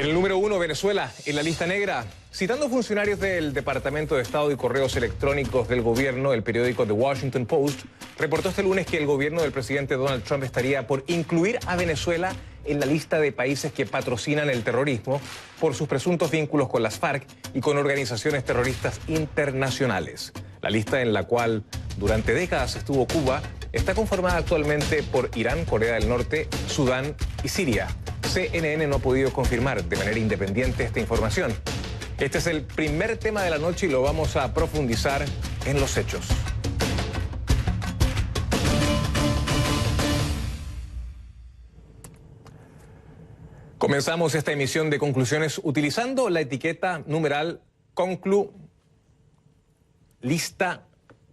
En el número 1, Venezuela, en la lista negra. Citando funcionarios del Departamento de Estado y Correos Electrónicos del gobierno, el periódico The Washington Post reportó este lunes que el gobierno del presidente Donald Trump estaría por incluir a Venezuela en la lista de países que patrocinan el terrorismo por sus presuntos vínculos con las FARC y con organizaciones terroristas internacionales. La lista, en la cual durante décadas estuvo Cuba, está conformada actualmente por Irán, Corea del Norte, Sudán y Siria. CNN no ha podido confirmar de manera independiente esta información. Este es el primer tema de la noche y lo vamos a profundizar en los hechos. Comenzamos esta emisión de conclusiones utilizando la etiqueta numeral Conclu Lista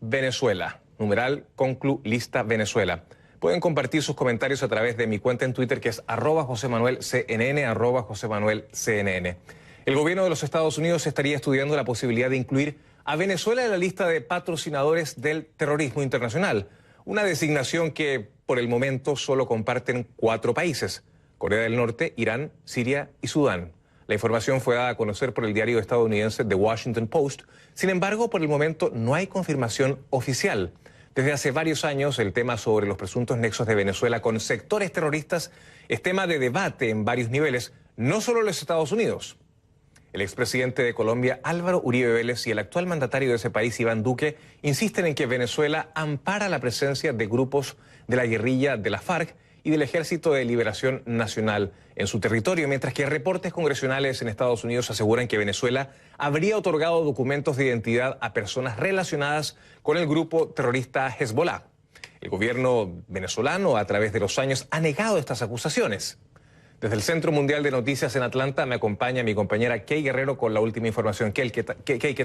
Venezuela. Numeral Conclu Lista Venezuela. Pueden compartir sus comentarios a través de mi cuenta en Twitter, que es @JosemanuelCNN, @JosemanuelCNN. El gobierno de los Estados Unidos estaría estudiando la posibilidad de incluir a Venezuela en la lista de patrocinadores del terrorismo internacional, una designación que por el momento solo comparten 4 países: Corea del Norte, Irán, Siria y Sudán. La información fue dada a conocer por el diario estadounidense The Washington Post. Sin embargo, por el momento no hay confirmación oficial. Desde hace varios años, el tema sobre los presuntos nexos de Venezuela con sectores terroristas es tema de debate en varios niveles, no solo en los Estados Unidos. El expresidente de Colombia, Álvaro Uribe Vélez, y el actual mandatario de ese país, Iván Duque, insisten en que Venezuela ampara la presencia de grupos de la guerrilla de la FARC y del Ejército de Liberación Nacional en su territorio, mientras que reportes congresionales en Estados Unidos aseguran que Venezuela habría otorgado documentos de identidad a personas relacionadas con el grupo terrorista Hezbollah. El gobierno venezolano, a través de los años, ha negado estas acusaciones. Desde el Centro Mundial de Noticias en Atlanta me acompaña mi compañera Kay Guerrero con la última información. Kay, ¿qué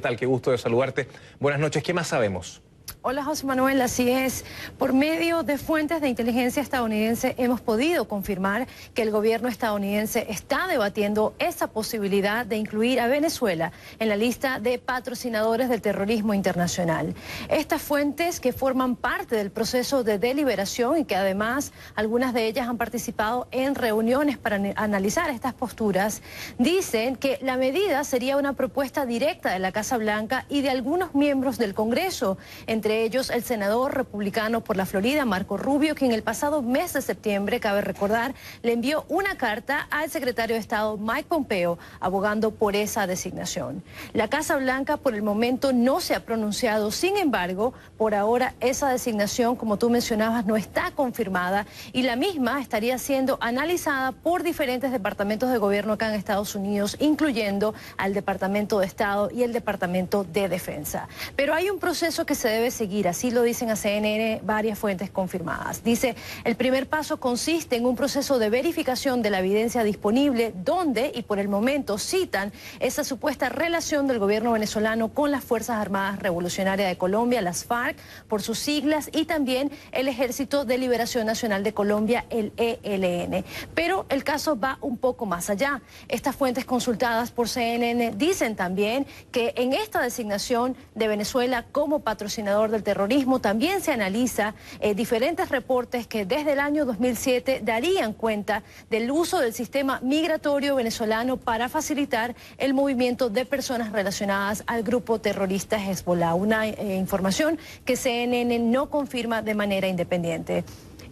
tal? Qué gusto de saludarte. Buenas noches. ¿Qué más sabemos? Hola, José Manuel, así es. Por medio de fuentes de inteligencia estadounidense hemos podido confirmar que el gobierno estadounidense está debatiendo esa posibilidad de incluir a Venezuela en la lista de patrocinadores del terrorismo internacional. Estas fuentes, que forman parte del proceso de deliberación y que además algunas de ellas han participado en reuniones para analizar estas posturas, dicen que la medida sería una propuesta directa de la Casa Blanca y de algunos miembros del Congreso, entre ellos el senador republicano por la Florida, Marco Rubio, quien el pasado mes de septiembre, cabe recordar, le envió una carta al secretario de Estado Mike Pompeo abogando por esa designación. La Casa Blanca por el momento no se ha pronunciado, sin embargo, por ahora esa designación, como tú mencionabas, no está confirmada y la misma estaría siendo analizada por diferentes departamentos de gobierno acá en Estados Unidos, incluyendo al Departamento de Estado y el Departamento de Defensa. Pero hay un proceso que se debe seguir, así lo dicen a CNN varias fuentes confirmadas. Dice, el primer paso consiste en un proceso de verificación de la evidencia disponible donde, y por el momento citan, esa supuesta relación del gobierno venezolano con las Fuerzas Armadas Revolucionarias de Colombia, las FARC, por sus siglas, y también el Ejército de Liberación Nacional de Colombia, el ELN. Pero el caso va un poco más allá. Estas fuentes consultadas por CNN dicen también que en esta designación de Venezuela como patrocinador del terrorismo también se analiza diferentes reportes que desde el año 2007 darían cuenta del uso del sistema migratorio venezolano para facilitar el movimiento de personas relacionadas al grupo terrorista Hezbollah, una información que CNN no confirma de manera independiente.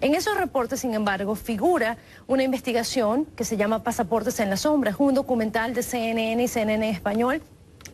En esos reportes, sin embargo, figura una investigación que se llama Pasaportes en la Sombra, un documental de CNN y CNN Español,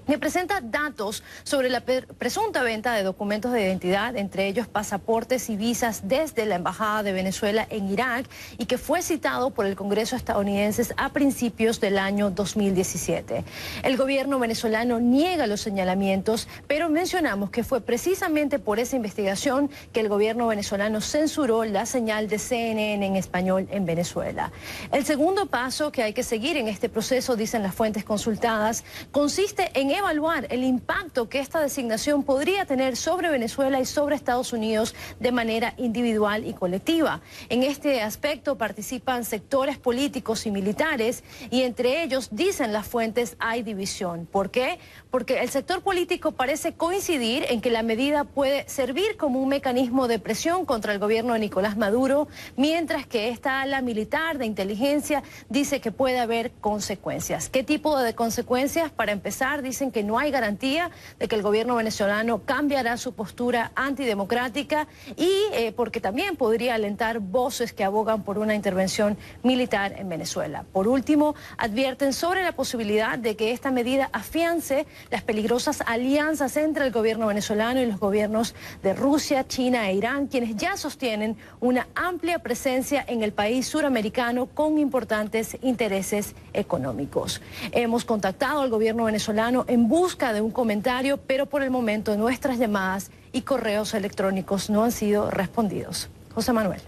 que presenta datos sobre la presunta venta de documentos de identidad, entre ellos pasaportes y visas desde la Embajada de Venezuela en Irak, y que fue citado por el Congreso estadounidense a principios del año 2017. El gobierno venezolano niega los señalamientos, pero mencionamos que fue precisamente por esa investigación que el gobierno venezolano censuró la señal de CNN en español en Venezuela. El segundo paso que hay que seguir en este proceso, dicen las fuentes consultadas, consiste en evaluar el impacto que esta designación podría tener sobre Venezuela y sobre Estados Unidos de manera individual y colectiva. En este aspecto participan sectores políticos y militares y entre ellos, dicen las fuentes, hay división. ¿Por qué? Porque el sector político parece coincidir en que la medida puede servir como un mecanismo de presión contra el gobierno de Nicolás Maduro, mientras que esta ala militar de inteligencia dice que puede haber consecuencias. ¿Qué tipo de consecuencias? Para empezar, dicen que no hay garantía de que el gobierno venezolano cambiará su postura antidemocrática y porque también podría alentar voces que abogan por una intervención militar en Venezuela. Por último, advierten sobre la posibilidad de que esta medida afiance las peligrosas alianzas entre el gobierno venezolano y los gobiernos de Rusia, China e Irán, quienes ya sostienen una amplia presencia en el país suramericano con importantes intereses económicos. Hemos contactado al gobierno venezolano en busca de un comentario, pero por el momento nuestras llamadas y correos electrónicos no han sido respondidos. José Manuel.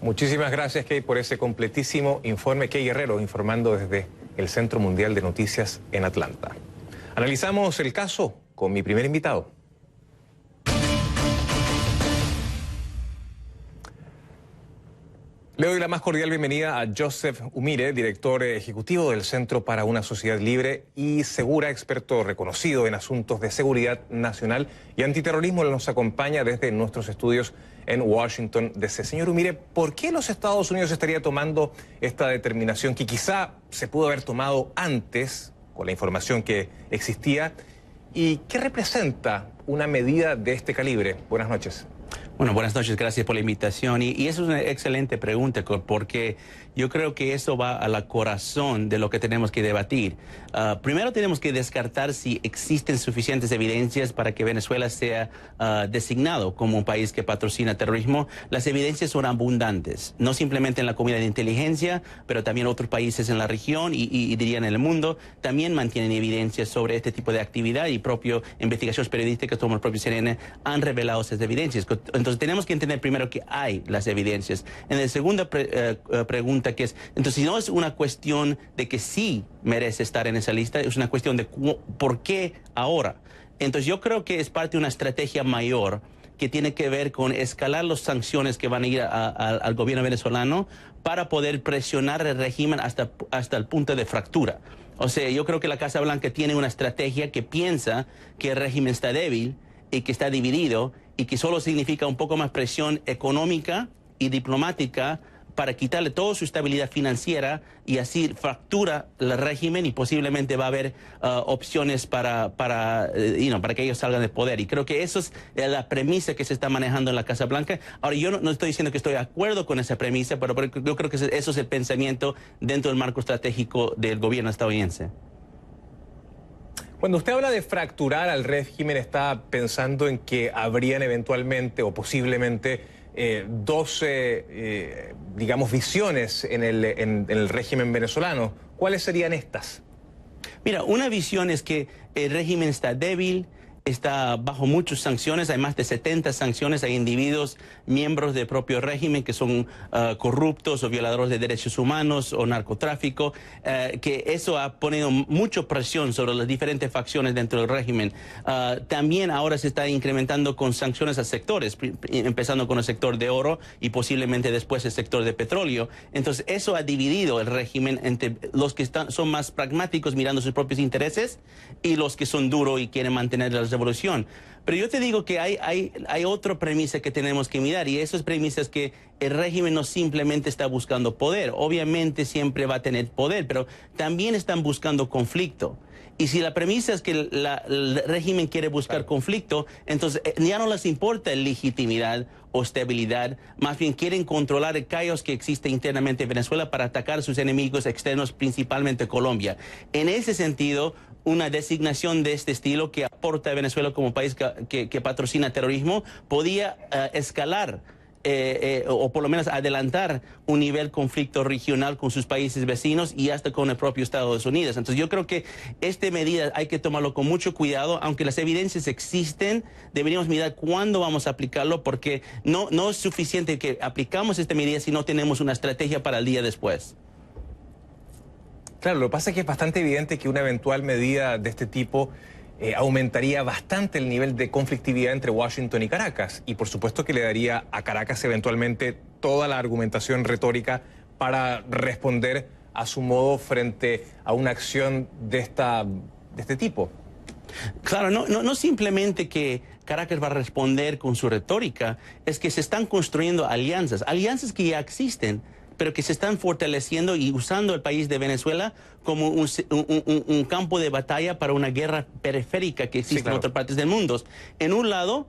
Muchísimas gracias, Kate, por ese completísimo informe. Kate Guerrero, informando desde el Centro Mundial de Noticias en Atlanta. Analizamos el caso con mi primer invitado. Le doy la más cordial bienvenida a Joseph Umire, director ejecutivo del Centro para una Sociedad Libre y Segura, experto reconocido en asuntos de seguridad nacional y antiterrorismo. Nos acompaña desde nuestros estudios en Washington, D.C. Señor Umire, ¿por qué los Estados Unidos estaría tomando esta determinación que quizá se pudo haber tomado antes con la información que existía? ¿Y qué representa una medida de este calibre? Buenas noches. Bueno, buenas noches, gracias por la invitación. Y eso es una excelente pregunta, porque yo creo que eso va a la corazón de lo que tenemos que debatir. Primero tenemos que descartar si existen suficientes evidencias para que Venezuela sea designado como un país que patrocina terrorismo. Las evidencias son abundantes, no simplemente en la comunidad de inteligencia, pero también otros países en la región y dirían en el mundo, también mantienen evidencias sobre este tipo de actividad y propio investigaciones periodísticas como el propio CNN han revelado esas evidencias. Entonces tenemos que entender primero que hay las evidencias. En la segunda pregunta, que es, entonces si no es una cuestión de que sí merece estar en esa lista, es una cuestión de por qué ahora. Entonces yo creo que es parte de una estrategia mayor que tiene que ver con escalar las sanciones que van a ir al gobierno venezolano para poder presionar el régimen hasta el punto de fractura. O sea, yo creo que la Casa Blanca tiene una estrategia que piensa que el régimen está débil y que está dividido y que solo significa un poco más presión económica y diplomática para quitarle toda su estabilidad financiera y así fractura el régimen y posiblemente va a haber opciones para que ellos salgan del poder. Y creo que eso es la premisa que se está manejando en la Casa Blanca. Ahora, yo no estoy diciendo que estoy de acuerdo con esa premisa, pero yo creo que eso es el pensamiento dentro del marco estratégico del gobierno estadounidense. Cuando usted habla de fracturar al régimen, ¿está pensando en que habrían eventualmente o posiblemente dos, digamos, visiones en el régimen venezolano? ¿Cuáles serían estas? Mira, una visión es que el régimen está débil, está bajo muchas sanciones, hay más de 70 sanciones, hay individuos, miembros del propio régimen que son corruptos o violadores de derechos humanos o narcotráfico, que eso ha ponido mucha presión sobre las diferentes facciones dentro del régimen. También ahora se está incrementando con sanciones a sectores, empezando con el sector de oro y posiblemente después el sector de petróleo. Entonces eso ha dividido el régimen entre los que son más pragmáticos mirando sus propios intereses y los que son duros y quieren mantener la revolución. Pero yo te digo que hay otra premisa que tenemos que mirar, y esas premisas que el régimen no simplemente está buscando poder. Obviamente siempre va a tener poder, pero también están buscando conflicto. Y si la premisa es que el régimen quiere buscar conflicto, entonces ya no les importa legitimidad o estabilidad, más bien quieren controlar el caos que existe internamente en Venezuela para atacar a sus enemigos externos, principalmente Colombia. En ese sentido, una designación de este estilo que aporta a Venezuela como país que patrocina terrorismo podía escalar o por lo menos adelantar un nivel conflicto regional con sus países vecinos y hasta con el propio Estados Unidos. Entonces yo creo que esta medida hay que tomarlo con mucho cuidado, aunque las evidencias existen, deberíamos mirar cuándo vamos a aplicarlo, porque no es suficiente que aplicamos esta medida si no tenemos una estrategia para el día después. Claro, lo que pasa es que es bastante evidente que una eventual medida de este tipo aumentaría bastante el nivel de conflictividad entre Washington y Caracas. Y por supuesto que le daría a Caracas eventualmente toda la argumentación retórica para responder a su modo frente a una acción de este tipo. Claro, no simplemente que Caracas va a responder con su retórica, es que se están construyendo alianzas que ya existen, pero que se están fortaleciendo y usando el país de Venezuela como un campo de batalla para una guerra periférica que existe en otras partes del mundo. En un lado,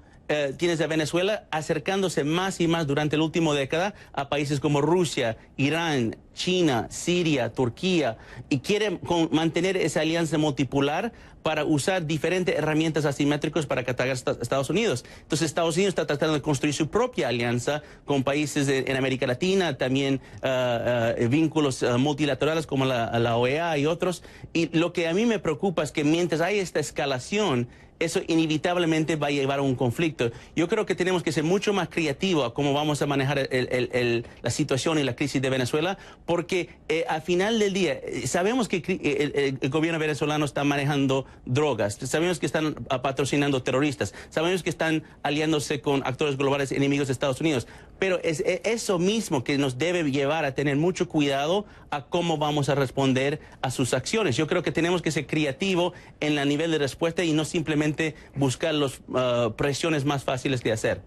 tienes a Venezuela acercándose más y más durante la última década a países como Rusia, Irán, China, Siria, Turquía, y quiere mantener esa alianza multipolar para usar diferentes herramientas asimétricas para atacar a Estados Unidos. Entonces Estados Unidos está tratando de construir su propia alianza con países en América Latina, también vínculos multilaterales como la OEA y otros. Y lo que a mí me preocupa es que mientras hay esta escalación, eso inevitablemente va a llevar a un conflicto. Yo creo que tenemos que ser mucho más creativos a cómo vamos a manejar la situación y la crisis de Venezuela, porque al final del día sabemos que el gobierno venezolano está manejando drogas, sabemos que están patrocinando terroristas, sabemos que están aliándose con actores globales enemigos de Estados Unidos, pero es eso mismo que nos debe llevar a tener mucho cuidado a cómo vamos a responder a sus acciones. Yo creo que tenemos que ser creativos en el nivel de respuesta y no simplemente buscar las presiones más fáciles de hacer.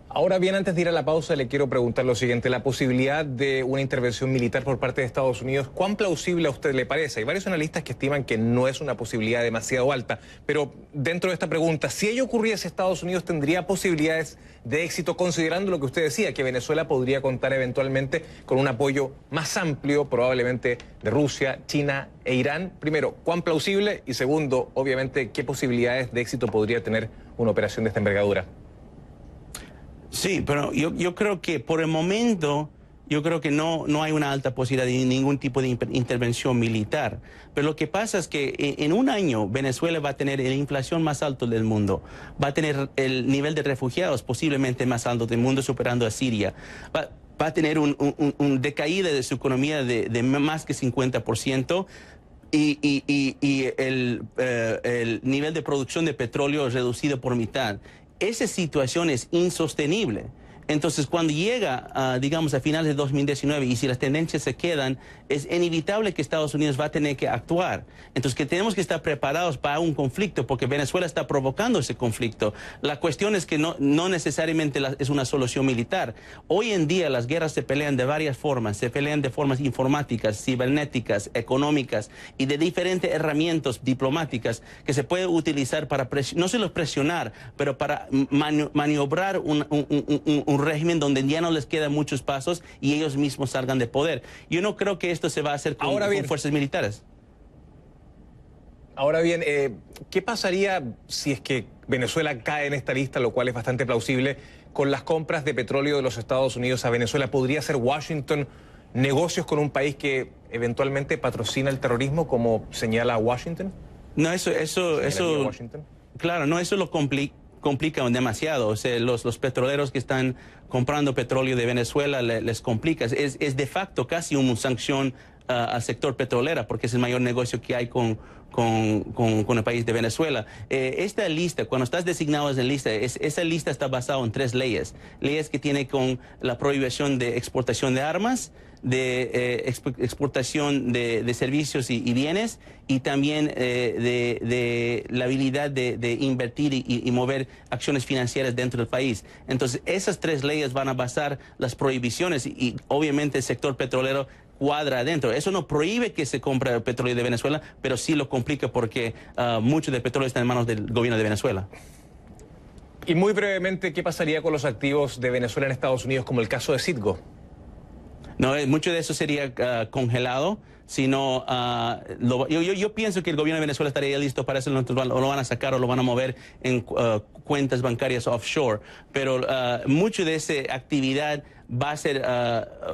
Ahora bien, antes de ir a la pausa, le quiero preguntar lo siguiente. La posibilidad de una intervención militar por parte de Estados Unidos, ¿cuán plausible a usted le parece? Hay varios analistas que estiman que no es una posibilidad demasiado alta, pero dentro de esta pregunta, si ello ocurriese, ¿Estados Unidos tendría posibilidades de éxito, considerando lo que usted decía, que Venezuela podría contar eventualmente con un apoyo más amplio, probablemente de Rusia, China e Irán? Primero, ¿cuán plausible? Y segundo, obviamente, ¿qué posibilidades de éxito podría tener una operación de esta envergadura? Sí, pero yo creo que por el momento, yo creo que no hay una alta posibilidad de ningún tipo de intervención militar. Pero lo que pasa es que en un año Venezuela va a tener la inflación más alta del mundo, va a tener el nivel de refugiados posiblemente más alto del mundo, superando a Siria. Va a tener un decaída de su economía de más que 50%. Y el nivel de producción de petróleo es reducido por mitad. Esa situación es insostenible. Entonces, cuando llega, digamos, a finales de 2019, y si las tendencias se quedan, es inevitable que Estados Unidos va a tener que actuar. Entonces, que tenemos que estar preparados para un conflicto, porque Venezuela está provocando ese conflicto. La cuestión es que no necesariamente es una solución militar. Hoy en día las guerras se pelean de varias formas. Se pelean de formas informáticas, cibernéticas, económicas y de diferentes herramientas diplomáticas que se puede utilizar para, no solo presionar, pero para maniobrar un régimen donde ya no les quedan muchos pasos y ellos mismos salgan de poder. Yo no creo que esto se va a hacer con fuerzas militares. Ahora bien, ¿qué pasaría si es que Venezuela cae en esta lista, lo cual es bastante plausible, con las compras de petróleo de los Estados Unidos a Venezuela? ¿Podría hacer Washington negocios con un país que eventualmente patrocina el terrorismo, como señala Washington? No, eso claro, no, eso lo complica demasiado. O sea, los petroleros que están comprando petróleo de Venezuela les complica. Es de facto casi una sanción al sector petrolero, porque es el mayor negocio que hay con el país de Venezuela. Esta lista, cuando estás designado en lista, esa lista está basada en 3 leyes. Leyes que tienen con la prohibición de exportación de armas, de exportación de servicios y bienes, y también de la habilidad de invertir y mover acciones financieras dentro del país. Entonces, esas 3 leyes van a basar las prohibiciones y obviamente el sector petrolero cuadra adentro. Eso no prohíbe que se compre el petróleo de Venezuela, pero sí lo complica porque mucho del petróleo está en manos del gobierno de Venezuela. Y muy brevemente, ¿qué pasaría con los activos de Venezuela en Estados Unidos, como el caso de Citgo? No, mucho de eso sería congelado. Sino, yo pienso que el gobierno de Venezuela estaría listo para eso, lo van a sacar o lo van a mover en cuentas bancarias offshore. Pero mucho de esa actividad va a ser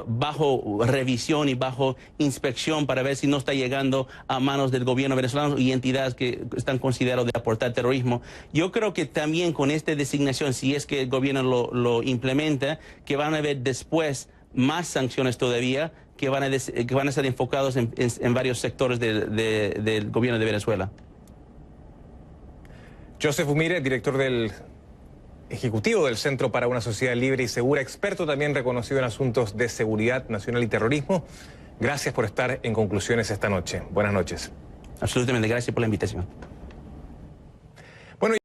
bajo revisión y bajo inspección para ver si no está llegando a manos del gobierno venezolano y entidades que están consideradas de aportar terrorismo. Yo creo que también con esta designación, si es que el gobierno lo implementa, que van a haber después más sanciones todavía, que van a ser enfocados en varios sectores del gobierno de Venezuela. Joseph Umire, director ejecutivo del Centro para una Sociedad Libre y Segura, experto también reconocido en asuntos de seguridad nacional y terrorismo. Gracias por estar en Conclusiones esta noche. Buenas noches. Absolutamente, gracias por la invitación.